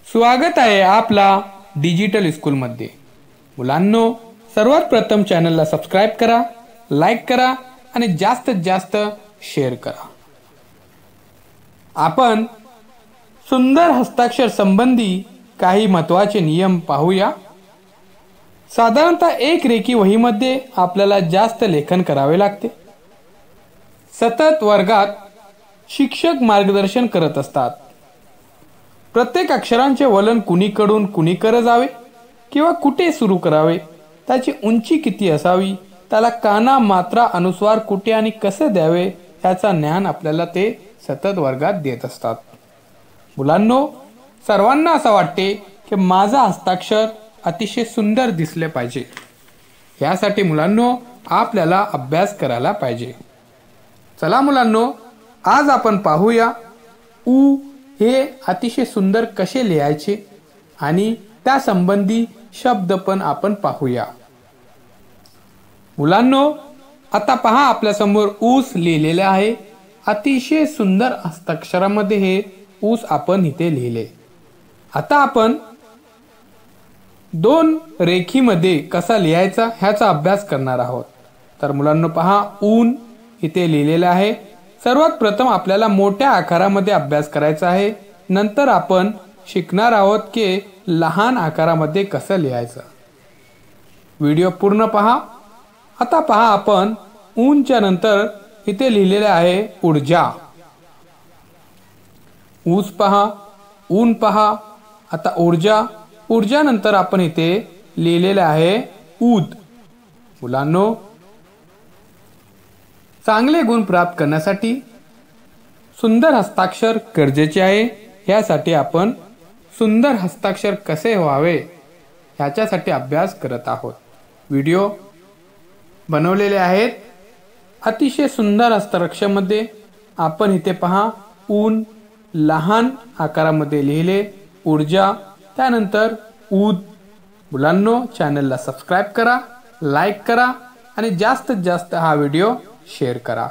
स्वागत आहे आपला डिजिटल स्कूलमध्ये। मुलांनो, सर्वात प्रथम चॅनलला सबस्क्राइब करा, लाईक करा आणि जास्तीत जास्त शेअर करा। आपण सुंदर हस्ताक्षर संबंधी काही महत्त्वाचे नियम पाहूया। साधारणतः एक रेखी वहीमध्ये आपल्याला जास्त लेखन करावे लागते। सतत वर्गात शिक्षक मार्गदर्शन करत असतात। प्रत्येक अक्षरांचे वलन कुणीकडून कुणीकडे जावे किंवा कुठे सुरू करावे, त्याची उंची किती असावी, त्याला काना मात्रा अनुस्वार कुठे आणि कसे द्यावे याचा ज्ञान आपल्याला ते सतत वर्गात देत असतात। मुलांनो, सर्वांना असं वाटते की माझा हस्ताक्षर अतिशय सुंदर दिसले पाहिजे। यासाठी मुलांनो आपल्याला अभ्यास करायला पाहिजे। चला मुलांनो, आज आपण पाहूया उ हे अतिशय सुंदर कसे लिहायचे आणि त्या संबंधी शब्द पण आपण पाहूया। मुलांनो, आता पहा आपल्या समोर ऊस लिहिलेले आहे। अतिशय सुंदर हस्ताक्षरामध्ये हे ऊस आपण इथे लिहिले। आता आपण दोन रेखीमध्ये कसा लिहायचा ह्याचा अभ्यास करणार आहोत। तर मुलांनो पहा, ऊन इथे लिहिलेले आहे। सर्वात प्रथम आपल्याला मोठ्या आकारामध्ये अभ्यास करायचा आहे, नंतर आपण शिकणार आहोत की लहान आकारामध्ये कसं लिहायचं। व्हिडिओ पूर्ण पहा। आता पहा, आपण ऊनच्या नंतर इथे लिहिलेले आहे ऊर्जा। ऊस पहा, ऊन पहा, आता ऊर्जा, ऊर्जा नंतर आपण इथे लिहिलेले आहे ऊद। मुलांनो, चांगले गुण प्राप्त करण्यासाठी सुंदर हस्ताक्षर गरजेचे आहे। यासाठी आपण सुंदर हस्ताक्षर कसे व्हावे याच्यासाठी अभ्यास करत आहोत। व्हिडिओ बनवलेले आहेत। अतिशय सुंदर हस्ताक्षरामध्ये आपण इथे पहा ऊन लहान आकारामध्ये लिहिले, ऊर्जा, त्यानंतर ऊद। मुलांनो, चॅनलला सबस्क्राइब करा, लाईक करा आणि जास्तीत जास्त हा व्हिडिओ शेअर करा।